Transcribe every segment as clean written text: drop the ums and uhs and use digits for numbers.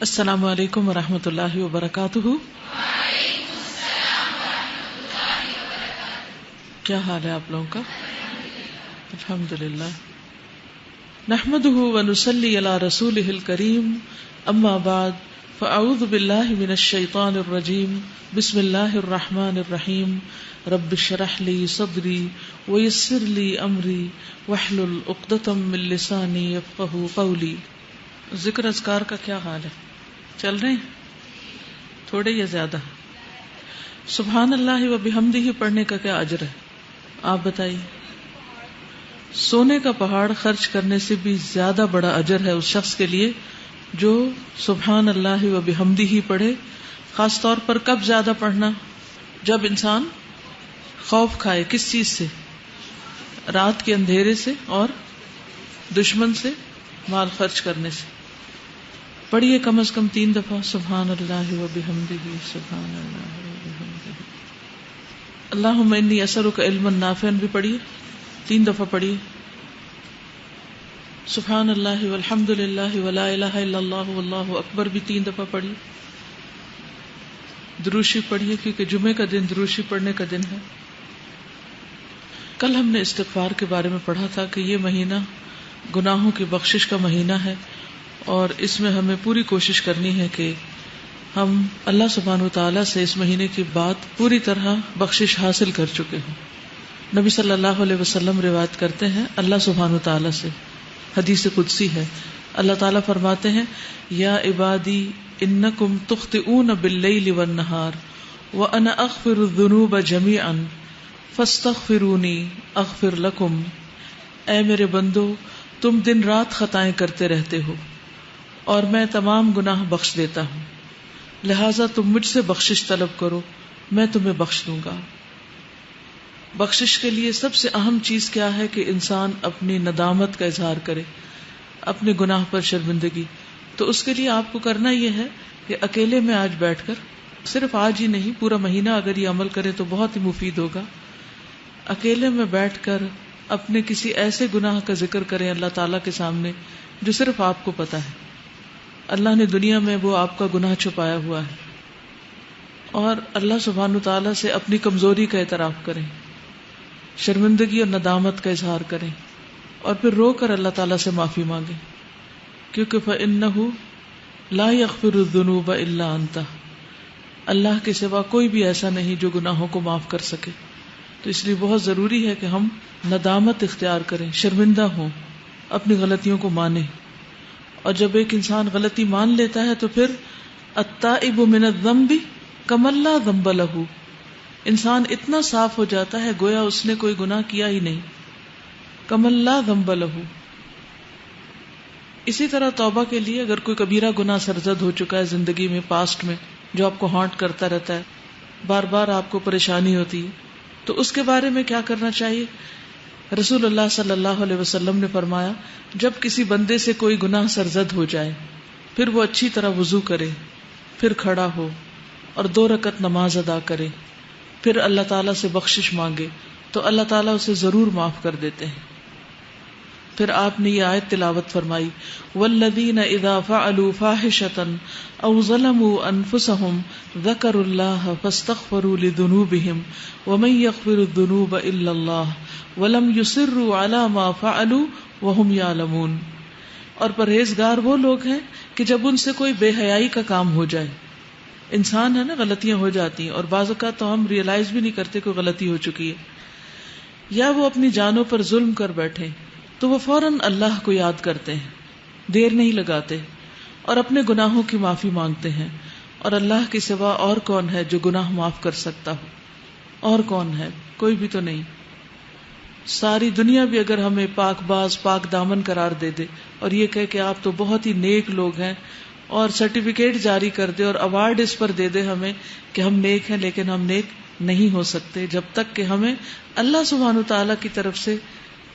السلام علیکم ورحمۃ اللہ وبرکاتہ۔ کیا حال ہے آپ لوگوں کا؟ الحمدللہ، نحمده ونصلی علی رسولہ الکریم، اما بعد فاعوذ باللہ من الشیطان الرجیم، بسم اللہ الرحمن الرحیم، رب اشرح لی صدری ویسر لی امری واحلل عقدۃ من لسانی یفقہوا قولی۔ ذکر اذکار کا کیا حال ہے؟ چل رہے ہیں تھوڑے یا زیادہ؟ سبحان اللہ و بحمدہ پڑھنے کا کیا اجر ہے آپ بتائیے؟ سونے کا پہاڑ خرچ کرنے سے بھی زیادہ بڑا اجر ہے اس شخص کے لیے جو سبحان اللہ و بحمدہ پڑھے۔ خاص طور پر کب زیادہ پڑھنا؟ جب انسان خوف کھائے۔ کس چیز سے؟ رات کے اندھیرے سے اور دشمن سے مال خرچ کرنے سے۔ پڑھیے کم از کم 3 دفعہ سبحان اللہ و بحمدہ، سبحان اللہ و بحمدہ۔ اللہم انی اسألک علما نافعا بھی پڑھیے، 3 دفعہ پڑھیے۔ سبحان اللہ والحمد للہ ولا الہ الا اللہ واللہ اکبر بھی 3 دفعہ پڑھیے۔ درود شریف پڑھیے کیونکہ جمعے کا دن درود شریف پڑھنے کا دن ہے۔ کل ہم نے استغفار کے بارے میں پڑھا تھا کہ یہ مہینہ گناہوں کی بخشش کا مہینہ ہے، اور اس میں ہمیں پوری کوشش کرنی ہے کہ ہم اللہ سبحانہ وتعالی سے اس مہینے کی بات پوری طرح بخشش حاصل کر چکے ہوں۔ نبی صلی اللہ علیہ وسلم روایت کرتے ہیں اللہ سبحانہ وتعالی سے، حدیث قدسی ہے، اللہ تعالیٰ فرماتے ہیں یا عبادی انکم تخطئون باللیل والنہار وانا اغفر الذنوب جمیعا فاستغفرونی اغفر لکم۔ اے میرے بندو، تم دن رات خطائیں کرتے رہتے ہو اور میں تمام گناہ بخش دیتا ہوں، لہٰذا تم مجھ سے بخشش طلب کرو، میں تمہیں بخش دوں گا۔ بخشش کے لیے سب سے اہم چیز کیا ہے کہ انسان اپنی ندامت کا اظہار کرے، اپنے گناہ پر شرمندگی۔ تو اس کے لیے آپ کو کرنا یہ ہے کہ اکیلے میں آج بیٹھ کر، صرف آج ہی نہیں پورا مہینہ اگر یہ عمل کرے تو بہت ہی مفید ہوگا، اکیلے میں بیٹھ کر اپنے کسی ایسے گناہ کا ذکر کریں اللہ تعالیٰ کے سامنے جو صرف آپ کو پتا ہے۔ اللہ نے دنیا میں وہ آپ کا گناہ چھپایا ہوا ہے، اور اللہ سبحانہ تعالیٰ سے اپنی کمزوری کا اعتراف کریں، شرمندگی اور ندامت کا اظہار کریں، اور پھر رو کر اللہ تعالیٰ سے معافی مانگیں، کیونکہ فَإِنَّهُ لَا يَغْفِرُ الذُّنُوبَ إِلَّا أَنْتَ، اللہ کے سوا کوئی بھی ایسا نہیں جو گناہوں کو معاف کر سکے۔ تو اس لیے بہت ضروری ہے کہ ہم ندامت اختیار کریں، شرمندہ ہوں، اپنی غلطیوں کو مانیں۔ اور جب ایک انسان غلطی مان لیتا ہے تو پھر التائب من الذنب کمن لا ذنب لہ، انسان اتنا صاف ہو جاتا ہے گویا اس نے کوئی گناہ کیا ہی نہیں، کمن لا ذنب لہ۔ اسی طرح توبہ کے لیے اگر کوئی کبیرہ گناہ سرزد ہو چکا ہے زندگی میں، پاسٹ میں، جو آپ کو ہانٹ کرتا رہتا ہے، بار بار آپ کو پریشانی ہوتی ہے، تو اس کے بارے میں کیا کرنا چاہیے؟ رسول اللہ صلی اللہ علیہ وسلم نے فرمایا جب کسی بندے سے کوئی گناہ سرزد ہو جائے پھر وہ اچھی طرح وضو کرے، پھر کھڑا ہو اور 2 رکعت نماز ادا کرے، پھر اللہ تعالیٰ سے بخشش مانگے تو اللہ تعالیٰ اسے ضرور معاف کر دیتے ہیں۔ پھر آپ نے یہ آیت تلاوت فرمائی والذین اذا فعلوا فاحشة او ظلموا انفسهم ذکروا اللہ فاستغفروا لذنوبهم ومن یغفر الذنوب الا اللہ ولم یصروا علی ما فعلوا وهم یعلمون۔ اور پرہیزگار وہ لوگ ہیں کہ جب ان سے کوئی بے حیائی کا کام ہو جائے، انسان ہے نا، غلطیاں ہو جاتی ہیں اور بعض اوقات تو ہم ریئلائز بھی نہیں کرتے کہ غلطی ہو چکی ہے، یا وہ اپنی جانوں پر ظلم کر بیٹھے تو وہ فوراً اللہ کو یاد کرتے ہیں، دیر نہیں لگاتے اور اپنے گناہوں کی معافی مانگتے ہیں۔ اور اللہ کے سوا اور کون ہے جو گناہ معاف کر سکتا ہو؟ اور کون ہے؟ کوئی بھی تو نہیں۔ ساری دنیا بھی اگر ہمیں پاک باز پاک دامن قرار دے دے اور یہ کہے کہ آپ تو بہت ہی نیک لوگ ہیں، اور سرٹیفکیٹ جاری کر دے اور ایوارڈ اس پر دے دے ہمیں کہ ہم نیک ہیں، لیکن ہم نیک نہیں ہو سکتے جب تک کہ ہمیں اللہ سبحانہ تعالیٰ کی طرف سے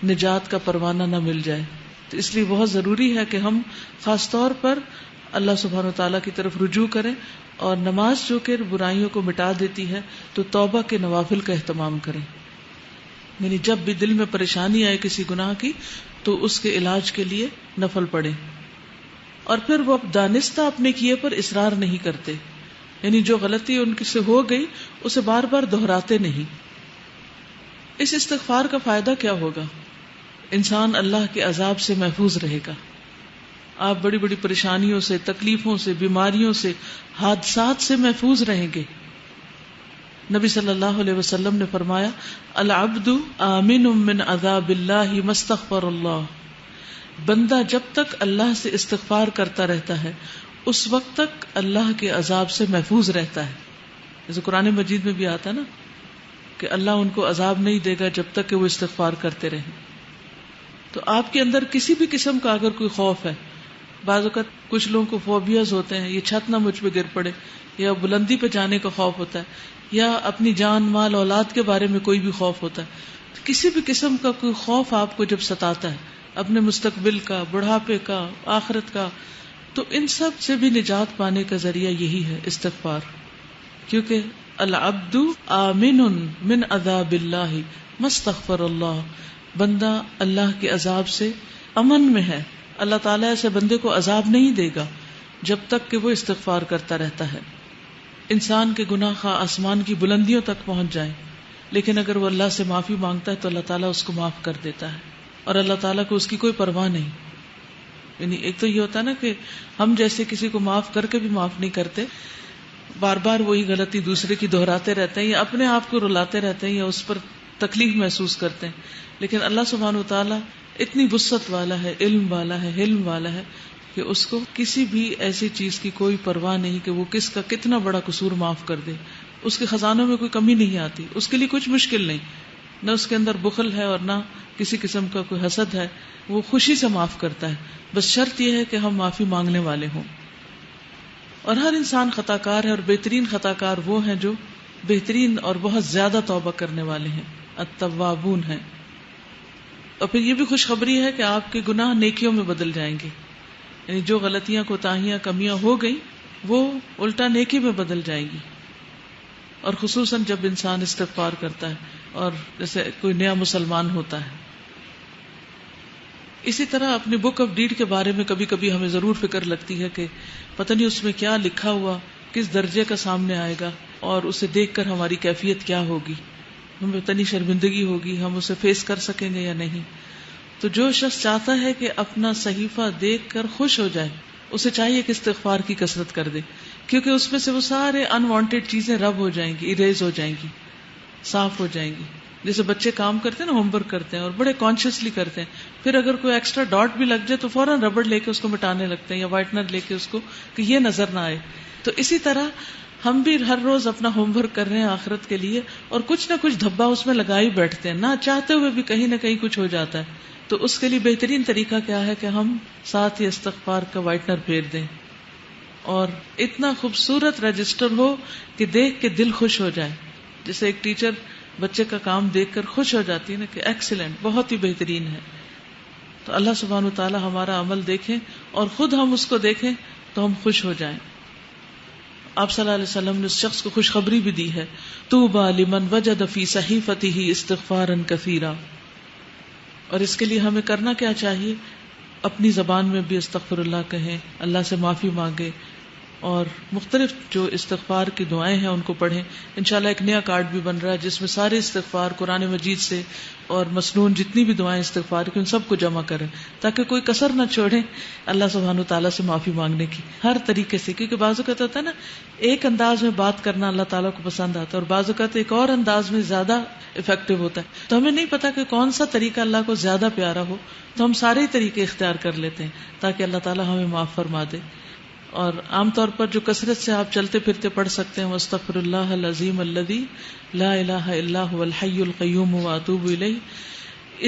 نجات کا پروانہ نہ مل جائے۔ تو اس لیے بہت ضروری ہے کہ ہم خاص طور پر اللہ سبحانہ تعالیٰ کی طرف رجوع کریں، اور نماز جو کہ برائیوں کو مٹا دیتی ہے تو توبہ کے نوافل کا اہتمام کریں، یعنی جب بھی دل میں پریشانی آئے کسی گناہ کی تو اس کے علاج کے لیے نفل پڑھیں۔ اور پھر وہ دانستہ اپنے کیے پر اصرار نہیں کرتے، یعنی جو غلطی ان سے ہو گئی اسے بار بار دہراتے نہیں۔ اس استغفار کا فائدہ کیا ہوگا؟ انسان اللہ کے عذاب سے محفوظ رہے گا۔ آپ بڑی بڑی پریشانیوں سے، تکلیفوں سے، بیماریوں سے، حادثات سے محفوظ رہیں گے۔ نبی صلی اللہ علیہ وسلم نے فرمایا، العبد آمن من عذاب اللہ ما استغفر اللہ، بندہ جب تک اللہ سے استغفار کرتا رہتا ہے اس وقت تک اللہ کے عذاب سے محفوظ رہتا ہے۔ جیسے قرآن مجید میں بھی آتا نا کہ اللہ ان کو عذاب نہیں دے گا جب تک کہ وہ استغفار کرتے رہیں۔ تو آپ کے اندر کسی بھی قسم کا اگر کوئی خوف ہے، بعض اوقات کچھ لوگوں کو فوبیاز ہوتے ہیں، یہ چھت نہ مجھ پہ گر پڑے، یا بلندی پہ جانے کا خوف ہوتا ہے، یا اپنی جان مال اولاد کے بارے میں کوئی بھی خوف ہوتا ہے، کسی بھی قسم کا کوئی خوف آپ کو جب ستاتا ہے اپنے مستقبل کا، بڑھاپے کا، آخرت کا، تو ان سب سے بھی نجات پانے کا ذریعہ یہی ہے استغفار، کیونکہ العبد آمن من عذاب اللہ ما استغفر اللہ، بندہ اللہ کے عذاب سے امن میں ہے، اللہ تعالیٰ ایسے بندے کو عذاب نہیں دے گا جب تک کہ وہ استغفار کرتا رہتا ہے۔ انسان کے گناہ خواہ آسمان کی بلندیوں تک پہنچ جائیں، لیکن اگر وہ اللہ سے معافی مانگتا ہے تو اللہ تعالیٰ اس کو معاف کر دیتا ہے، اور اللہ تعالیٰ کو اس کی کوئی پرواہ نہیں۔ یعنی ایک تو یہ ہوتا ہے نا کہ ہم جیسے کسی کو معاف کر کے بھی معاف نہیں کرتے، بار بار وہی غلطی دوسرے کی دہراتے رہتے ہیں، یا اپنے آپ کو رلاتے رہتے ہیں، یا اس پر تکلیف محسوس کرتے ہیں۔ لیکن اللہ سبحانہ وتعالیٰ اتنی وسعت والا ہے، علم والا ہے، حلم والا ہے کہ اس کو کسی بھی ایسی چیز کی کوئی پرواہ نہیں کہ وہ کس کا کتنا بڑا قصور معاف کر دے۔ اس کے خزانوں میں کوئی کمی نہیں آتی، اس کے لیے کچھ مشکل نہیں، نہ اس کے اندر بخل ہے اور نہ کسی قسم کا کوئی حسد ہے، وہ خوشی سے معاف کرتا ہے۔ بس شرط یہ ہے کہ ہم معافی مانگنے والے ہوں۔ اور ہر انسان خطا کار ہے، اور بہترین خطا کار وہ ہیں جو بہترین اور بہت زیادہ توبہ کرنے والے ہیں، التوابون ہیں۔ اور پھر یہ بھی خوشخبری ہے کہ آپ کے گناہ نیکیوں میں بدل جائیں گے، یعنی جو غلطیاں، کوتاہیاں، کمیاں ہو گئی وہ الٹا نیکی میں بدل جائیں گی، اور خصوصاً جب انسان استغفار کرتا ہے اور جیسے کوئی نیا مسلمان ہوتا ہے۔ اسی طرح اپنی بک آف ڈیڈ کے بارے میں کبھی کبھی ہمیں ضرور فکر لگتی ہے کہ پتہ نہیں اس میں کیا لکھا ہوا کس درجے کا سامنے آئے گا، اور اسے دیکھ کر ہماری کیفیت کیا ہوگی، ہمیں اتنی شرمندگی ہوگی، ہم اسے فیس کر سکیں گے یا نہیں۔ تو جو شخص چاہتا ہے کہ اپنا صحیفہ دیکھ کر خوش ہو جائے، اسے چاہیے کہ استغفار کی کثرت کر دے، کیونکہ اس میں سے وہ سارے انوانٹیڈ چیزیں رب ہو جائیں گی، اریز ہو جائیں گی، صاف ہو جائیں گی۔ جیسے بچے کام کرتے ہیں نا، ہوم ورک کرتے ہیں اور بڑے کانشیسلی کرتے ہیں، پھر اگر کوئی ایکسٹرا ڈاٹ بھی لگ جائے تو فوراً ربڑ لے کے اس کو مٹانے لگتے ہیں، یا وائٹنر لے کے اس کو، کہ یہ نظر نہ آئے۔ تو اسی طرح ہم بھی ہر روز اپنا ہوم ورک کر رہے ہیں آخرت کے لیے، اور کچھ نہ کچھ دھبا اس میں لگا ہی بیٹھتے ہیں، نہ چاہتے ہوئے بھی کہیں نہ کہیں کچھ ہو جاتا ہے۔ تو اس کے لیے بہترین طریقہ کیا ہے کہ ہم ساتھ ہی استغفار کا وائٹنر پھیر دیں، اور اتنا خوبصورت رجسٹر ہو کہ دیکھ کے دل خوش ہو جائے۔ جیسے ایک ٹیچر بچے کا کام دیکھ کر خوش ہو جاتی ہے نا کہ ایکسیلنٹ، بہت ہی بہترین ہے۔ تو اللہ سبحانہ وتعالی ہمارا عمل دیکھیں اور خود ہم اس کو دیکھیں تو ہم خوش ہو جائیں۔ آپ صلی اللہ علیہ وسلم نے اس شخص کو خوشخبری بھی دی ہے، طوبی لمن وجد فی صحیفته استغفارا کثیرا۔ اور اس کے لیے ہمیں کرنا کیا چاہیے؟ اپنی زبان میں بھی استغفر اللہ کہیں، اللہ سے معافی مانگے، اور مختلف جو استغفار کی دعائیں ہیں ان کو پڑھیں۔ انشاءاللہ ایک نیا کارڈ بھی بن رہا ہے جس میں سارے استغفار قرآن مجید سے اور مسنون جتنی بھی دعائیں استغفار کی ان سب کو جمع کریں، تاکہ کوئی کسر نہ چھوڑیں اللہ سبحانہ وتعالیٰ سے معافی مانگنے کی ہر طریقے سے۔ کیونکہ بعض اوقات ہوتا ہے نا، ایک انداز میں بات کرنا اللہ تعالیٰ کو پسند آتا ہے، اور بعض اوقات ایک اور انداز میں زیادہ افیکٹو ہوتا ہے۔ تو ہمیں نہیں پتا کہ کون سا طریقہ اللہ کو زیادہ پیارا ہو، تو ہم سارے طریقے اختیار کر لیتے ہیں تاکہ اللہ تعالیٰ ہمیں معاف فرما دے۔ اور عام طور پر جو کثرت سے آپ چلتے پھرتے پڑھ سکتے ہیں، واستغفر اللہ العظیم الذی لا الہ الا هو الحی القیوم واتوب الیہ،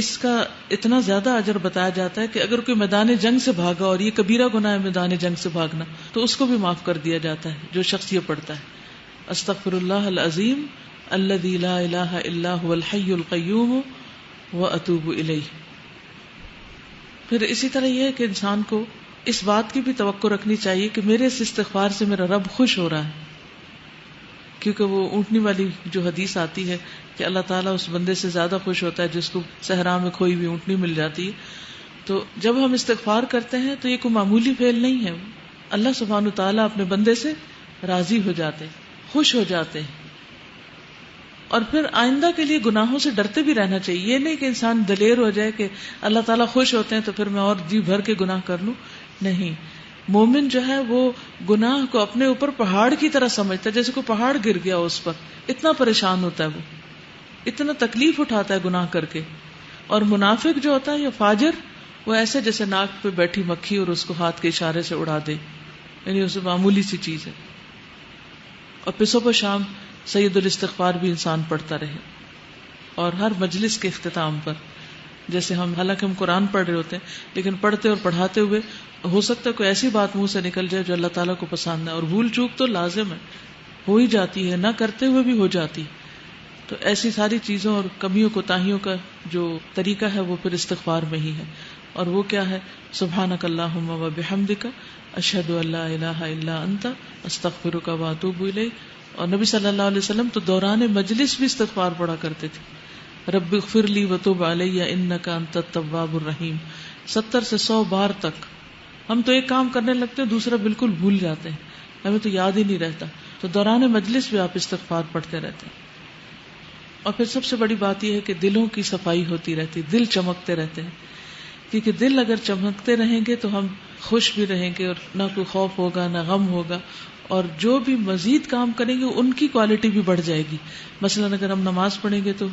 اس کا اتنا زیادہ اجر بتایا جاتا ہے کہ اگر کوئی میدان جنگ سے بھاگا، اور یہ کبیرہ گناہ ہے میدان جنگ سے بھاگنا، تو اس کو بھی معاف کر دیا جاتا ہے جو شخص یہ پڑھتا ہے، استغفر اللہ العظیم الذی لا الہ الا هو الحی القیوم واتوب الیہ۔ پھر اسی طرح یہ ہے کہ انسان کو اس بات کی بھی توقع رکھنی چاہیے کہ میرے اس استغفار سے میرا رب خوش ہو رہا ہے، کیونکہ وہ اونٹنی والی جو حدیث آتی ہے کہ اللہ تعالیٰ اس بندے سے زیادہ خوش ہوتا ہے جس کو صحرا میں کھوئی ہوئی اونٹنی مل جاتی ہے۔ تو جب ہم استغفار کرتے ہیں تو یہ کوئی معمولی فعل نہیں ہے. اللہ سبحانہ تعالیٰ اپنے بندے سے راضی ہو جاتے ہیں, خوش ہو جاتے ہیں. اور پھر آئندہ کے لیے گناہوں سے ڈرتے بھی رہنا چاہیے. یہ نہیں کہ انسان دلیر ہو جائے کہ اللہ تعالیٰ خوش ہوتے ہیں تو پھر میں اور جی بھر کے گناہ کر لوں. نہیں, مومن جو ہے وہ گناہ کو اپنے اوپر پہاڑ کی طرح سمجھتا ہے, جیسے کوئی پہاڑ گر گیا اس پر, اتنا پریشان ہوتا ہے, وہ اتنا تکلیف اٹھاتا ہے گناہ کر کے. اور منافق جو ہوتا ہے یا فاجر, وہ ایسے جیسے ناک پہ بیٹھی مکھی اور اس کو ہاتھ کے اشارے سے اڑا دے, یعنی اسے معمولی سی چیز ہے. اور پھر صبح شام سید الاستغفار بھی انسان پڑھتا رہے, اور ہر مجلس کے اختتام پر, جیسے حالانکہ ہم قرآن پڑھ رہے ہوتے ہیں لیکن پڑھتے اور پڑھاتے ہوئے ہو سکتا ہے کوئی ایسی بات منہ سے نکل جائے جو اللہ تعالیٰ کو پسند ہے, اور بھول چوک تو لازم ہے, ہو ہی جاتی ہے, نہ کرتے ہوئے بھی ہو جاتی. تو ایسی ساری چیزوں اور کمیوں کوتاہیوں کا جو طریقہ ہے وہ پھر استغفار میں ہی ہے. اور وہ کیا ہے؟ سبحانک اللہم و بحمدک اشہد ان لا الہ الا انت استغفرک و اتوب الیک. اور نبی صلی اللہ علیہ وسلم تو دوران مجلس بھی استغفار پڑھا کرتے تھے, رب اغفر لی وتب علی انک انت التواب الرحیم, 70 سے 100 بار تک. ہم تو ایک کام کرنے لگتے ہیں دوسرا بالکل بھول جاتے ہیں, ہمیں تو یاد ہی نہیں رہتا. تو دوران مجلس بھی آپ استغفار پڑھتے رہتے ہیں. اور پھر سب سے بڑی بات یہ ہے کہ دلوں کی صفائی ہوتی رہتی, دل چمکتے رہتے ہیں, کیونکہ دل اگر چمکتے رہیں گے تو ہم خوش بھی رہیں گے, اور نہ کوئی خوف ہوگا نہ غم ہوگا. اور جو بھی مزید کام کریں گے ان کی کوالٹی بھی بڑھ جائے گی. مثلاً اگر ہم نماز پڑھیں گے تو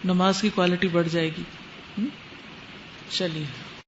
نماز کی کوالٹی بڑھ جائے گی. چلیے